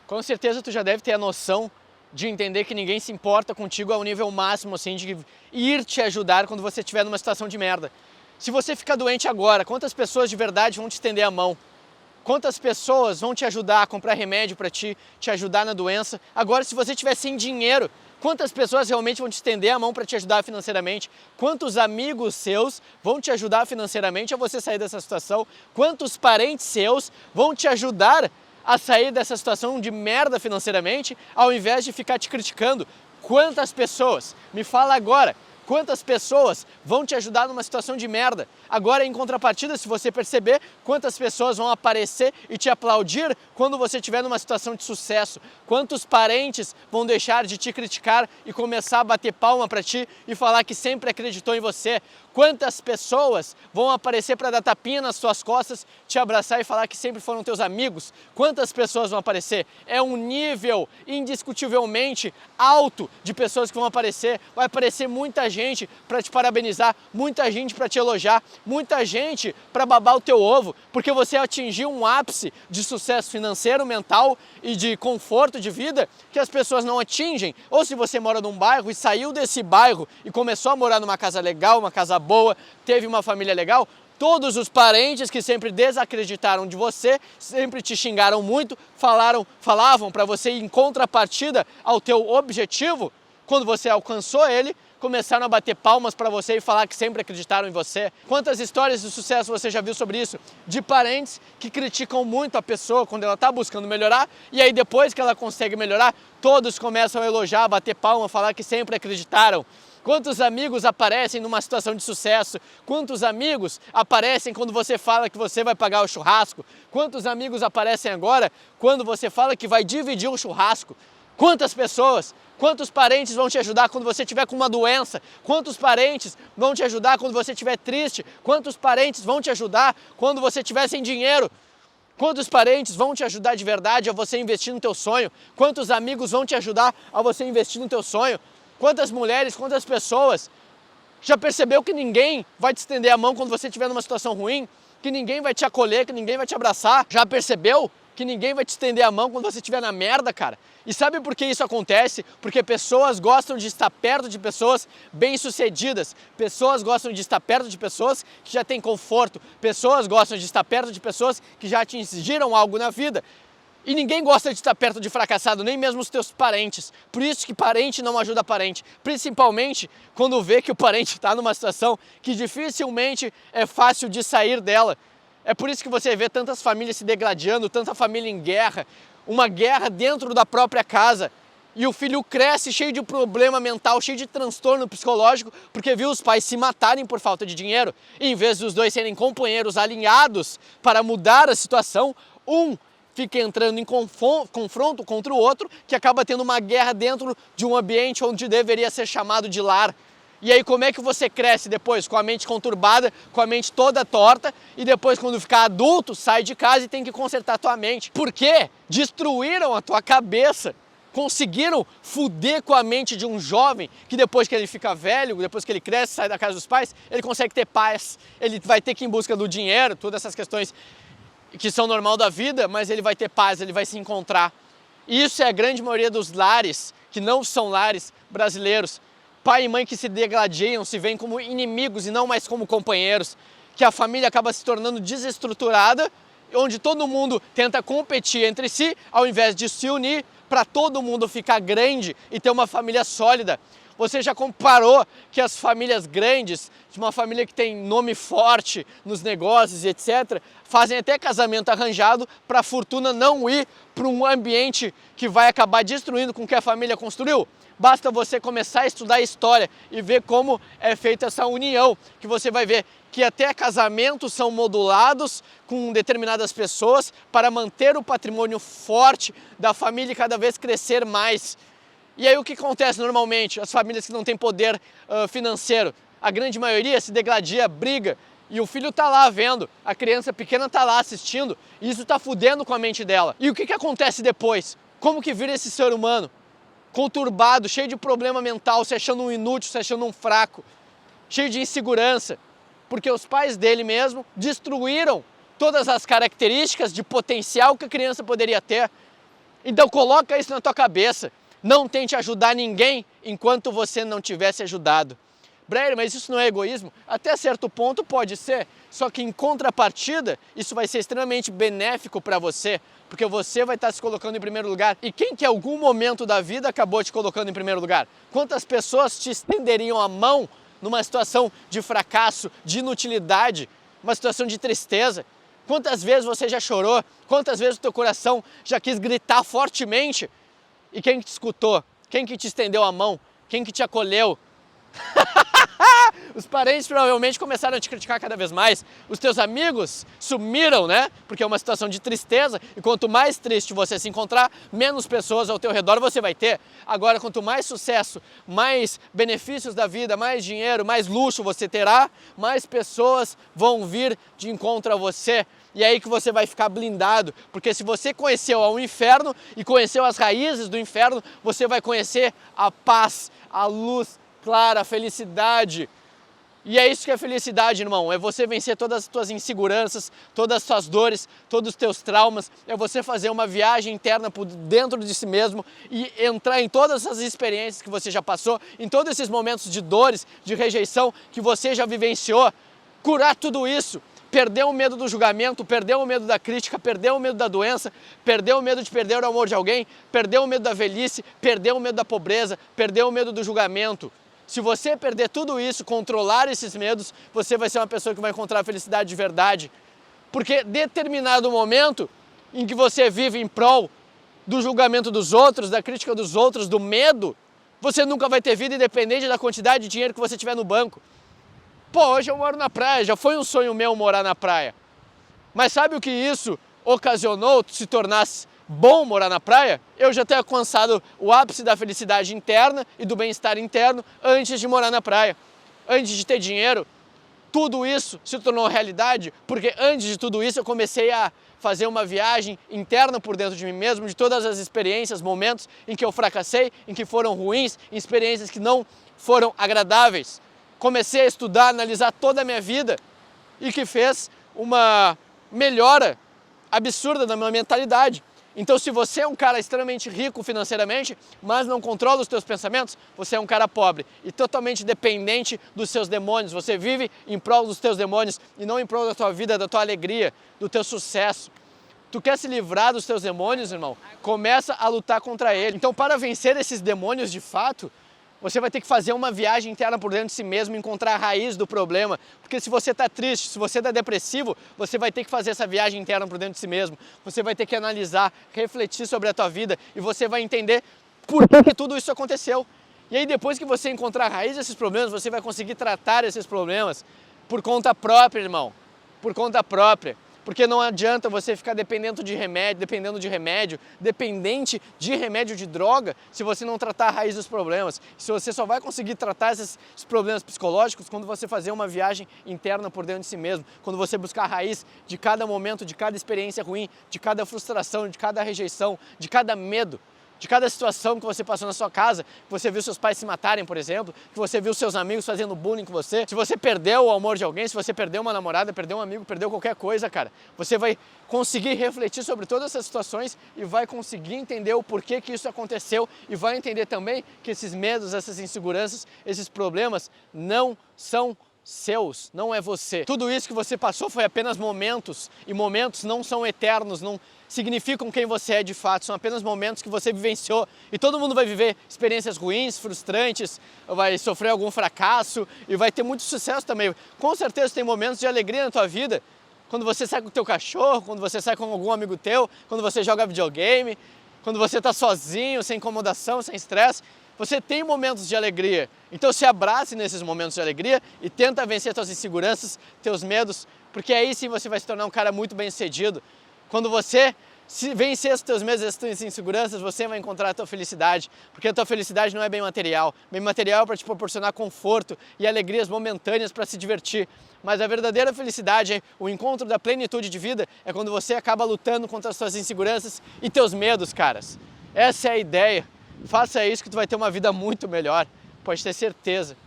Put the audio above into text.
Com certeza tu já deve ter a noção de entender que ninguém se importa contigo ao nível máximo, assim, de ir te ajudar quando você estiver numa situação de merda. Se você ficar doente agora, quantas pessoas de verdade vão te estender a mão? Quantas pessoas vão te ajudar a comprar remédio para ti, te ajudar na doença? Agora, se você estiver sem dinheiro, quantas pessoas realmente vão te estender a mão para te ajudar financeiramente? Quantos amigos seus vão te ajudar financeiramente a você sair dessa situação? Quantos parentes seus vão te ajudar a sair dessa situação de merda financeiramente, ao invés de ficar te criticando? Quantas pessoas? Me fala agora. Quantas pessoas vão te ajudar numa situação de merda? Agora, em contrapartida, se você perceber, quantas pessoas vão aparecer e te aplaudir quando você estiver numa situação de sucesso? Quantos parentes vão deixar de te criticar e começar a bater palma para ti e falar que sempre acreditou em você? Quantas pessoas vão aparecer para dar tapinha nas suas costas, te abraçar e falar que sempre foram teus amigos? Quantas pessoas vão aparecer? É um nível indiscutivelmente alto de pessoas que vão aparecer. Vai aparecer muita gente para te parabenizar, muita gente para te elogiar, muita gente para babar o teu ovo, porque você atingiu um ápice de sucesso financeiro, mental e de conforto de vida que as pessoas não atingem. Ou se você mora num bairro e saiu desse bairro e começou a morar numa casa legal, uma casa boa, teve uma família legal, todos os parentes que sempre desacreditaram de você, sempre te xingaram muito, falavam para você em contrapartida ao teu objetivo, quando você alcançou ele, começaram a bater palmas para você e falar que sempre acreditaram em você. Quantas histórias de sucesso você já viu sobre isso? De parentes que criticam muito a pessoa quando ela está buscando melhorar e aí depois que ela consegue melhorar, todos começam a elogiar, a bater palma, falar que sempre acreditaram. Quantos amigos aparecem numa situação de sucesso? Quantos amigos aparecem quando você fala que você vai pagar o churrasco? Quantos amigos aparecem agora quando você fala que vai dividir o churrasco? Quantas pessoas? Quantos parentes vão te ajudar quando você estiver com uma doença? Quantos parentes vão te ajudar quando você estiver triste? Quantos parentes vão te ajudar quando você estiver sem dinheiro? Quantos parentes vão te ajudar de verdade a você investir no teu sonho? Quantos amigos vão te ajudar a você investir no teu sonho? Quantas mulheres, quantas pessoas? Já percebeu que ninguém vai te estender a mão quando você estiver numa situação ruim? Que ninguém vai te acolher, que ninguém vai te abraçar? Já percebeu que ninguém vai te estender a mão quando você estiver na merda, cara? E sabe por que isso acontece? Porque pessoas gostam de estar perto de pessoas bem-sucedidas. Pessoas gostam de estar perto de pessoas que já têm conforto. Pessoas gostam de estar perto de pessoas que já atingiram algo na vida. E ninguém gosta de estar perto de fracassado, nem mesmo os teus parentes. Por isso que parente não ajuda parente. Principalmente quando vê que o parente está numa situação que dificilmente é fácil de sair dela. É por isso que você vê tantas famílias se degladiando, tanta família em guerra, uma guerra dentro da própria casa. E o filho cresce cheio de problema mental, cheio de transtorno psicológico, porque viu os pais se matarem por falta de dinheiro. E em vez dos dois serem companheiros alinhados para mudar a situação, um fica entrando em confronto contra o outro, que acaba tendo uma guerra dentro de um ambiente onde deveria ser chamado de lar. E aí como é que você cresce depois? Com a mente conturbada, com a mente toda torta, e depois quando ficar adulto, sai de casa e tem que consertar a tua mente. Por quê? Destruíram a tua cabeça. Conseguiram fuder com a mente de um jovem que depois que ele fica velho, depois que ele cresce, sai da casa dos pais, ele consegue ter paz. Ele vai ter que ir em busca do dinheiro, todas essas questões que são normal da vida, mas ele vai ter paz, ele vai se encontrar. E isso é a grande maioria dos lares, que não são lares brasileiros. Pai e mãe que se degladiam, se veem como inimigos e não mais como companheiros. Que a família acaba se tornando desestruturada, onde todo mundo tenta competir entre si, ao invés de se unir para todo mundo ficar grande e ter uma família sólida. Você já comparou que as famílias grandes, de uma família que tem nome forte nos negócios e etc., fazem até casamento arranjado para a fortuna não ir para um ambiente que vai acabar destruindo com o que a família construiu? Basta você começar a estudar história e ver como é feita essa união, que você vai ver que até casamentos são modulados com determinadas pessoas para manter o patrimônio forte da família e cada vez crescer mais. E aí o que acontece normalmente? As famílias que não têm poder financeiro, a grande maioria se degladia, briga, e o filho tá lá vendo, a criança pequena tá lá assistindo, e isso tá fudendo com a mente dela. E o que acontece depois? Como que vira esse ser humano? Conturbado, cheio de problema mental, se achando um inútil, se achando um fraco, cheio de insegurança, porque os pais dele mesmo destruíram todas as características de potencial que a criança poderia ter. Então coloca isso na tua cabeça. Não tente ajudar ninguém enquanto você não tiver se ajudado. Breyer, mas isso não é egoísmo? Até certo ponto pode ser, só que em contrapartida, isso vai ser extremamente benéfico para você, porque você vai estar se colocando em primeiro lugar. E quem que em algum momento da vida acabou te colocando em primeiro lugar? Quantas pessoas te estenderiam a mão numa situação de fracasso, de inutilidade, uma situação de tristeza? Quantas vezes você já chorou? Quantas vezes o teu coração já quis gritar fortemente? E quem que te escutou? Quem que te estendeu a mão? Quem que te acolheu? Os parentes provavelmente começaram a te criticar cada vez mais. Os teus amigos sumiram, né? Porque é uma situação de tristeza. E quanto mais triste você se encontrar, menos pessoas ao teu redor você vai ter. Agora, quanto mais sucesso, mais benefícios da vida, mais dinheiro, mais luxo você terá, mais pessoas vão vir de encontro a você. E é aí que você vai ficar blindado, porque se você conheceu o inferno e conheceu as raízes do inferno, você vai conhecer a paz, a luz clara, a felicidade. E é isso que é felicidade, irmão, é você vencer todas as tuas inseguranças, todas as tuas dores, todos os teus traumas, é você fazer uma viagem interna por dentro de si mesmo e entrar em todas essas experiências que você já passou, em todos esses momentos de dores, de rejeição que você já vivenciou, curar tudo isso. Perdeu o medo do julgamento, perdeu o medo da crítica, perdeu o medo da doença, perdeu o medo de perder o amor de alguém, perdeu o medo da velhice, perdeu o medo da pobreza, perdeu o medo do julgamento. Se você perder tudo isso, controlar esses medos, você vai ser uma pessoa que vai encontrar a felicidade de verdade. Porque determinado momento em que você vive em prol do julgamento dos outros, da crítica dos outros, do medo, você nunca vai ter vida independente da quantidade de dinheiro que você tiver no banco. Pô, hoje eu moro na praia, já foi um sonho meu morar na praia. Mas sabe o que isso ocasionou se tornasse bom morar na praia? Eu já ter alcançado o ápice da felicidade interna e do bem-estar interno antes de morar na praia. Antes de ter dinheiro, tudo isso se tornou realidade, porque antes de tudo isso eu comecei a fazer uma viagem interna por dentro de mim mesmo, de todas as experiências, momentos em que eu fracassei, em que foram ruins, experiências que não foram agradáveis. Comecei a estudar, analisar toda a minha vida e que fez uma melhora absurda na minha mentalidade. Então, se você é um cara extremamente rico financeiramente, mas não controla os teus pensamentos, você é um cara pobre e totalmente dependente dos seus demônios. Você vive em prol dos teus demônios e não em prol da tua vida, da tua alegria, do teu sucesso. Tu quer se livrar dos teus demônios, irmão? Começa a lutar contra eles. Então, para vencer esses demônios de fato, você vai ter que fazer uma viagem interna por dentro de si mesmo, encontrar a raiz do problema. Porque se você está triste, se você está depressivo, você vai ter que fazer essa viagem interna por dentro de si mesmo. Você vai ter que analisar, refletir sobre a tua vida e você vai entender por que tudo isso aconteceu. E aí depois que você encontrar a raiz desses problemas, você vai conseguir tratar esses problemas por conta própria, irmão. Por conta própria. Porque não adianta você ficar dependente de remédio de droga, se você não tratar a raiz dos problemas. Se você só vai conseguir tratar esses problemas psicológicos quando você fazer uma viagem interna por dentro de si mesmo, quando você buscar a raiz de cada momento, de cada experiência ruim, de cada frustração, de cada rejeição, de cada medo, de cada situação que você passou na sua casa, que você viu seus pais se matarem, por exemplo, que você viu seus amigos fazendo bullying com você, se você perdeu o amor de alguém, se você perdeu uma namorada, perdeu um amigo, perdeu qualquer coisa, cara, você vai conseguir refletir sobre todas essas situações e vai conseguir entender o porquê que isso aconteceu e vai entender também que esses medos, essas inseguranças, esses problemas não são seus, não é você. Tudo isso que você passou foi apenas momentos, e momentos não são eternos, não significam quem você é de fato, são apenas momentos que você vivenciou. E todo mundo vai viver experiências ruins, frustrantes, vai sofrer algum fracasso e vai ter muito sucesso também. Com certeza tem momentos de alegria na tua vida, quando você sai com o teu cachorro, quando você sai com algum amigo teu, quando você joga videogame, quando você está sozinho, sem incomodação, sem estresse. Você tem momentos de alegria, então se abrace nesses momentos de alegria e tenta vencer suas inseguranças, teus medos, porque aí sim você vai se tornar um cara muito bem sucedido. Quando você vencer os teus medos e as tuas inseguranças, você vai encontrar a tua felicidade, porque a tua felicidade não é bem material. Bem material é para te proporcionar conforto e alegrias momentâneas para se divertir, mas a verdadeira felicidade, o encontro da plenitude de vida, é quando você acaba lutando contra as tuas inseguranças e teus medos, caras. Essa é a ideia. Faça isso que tu vai ter uma vida muito melhor, pode ter certeza.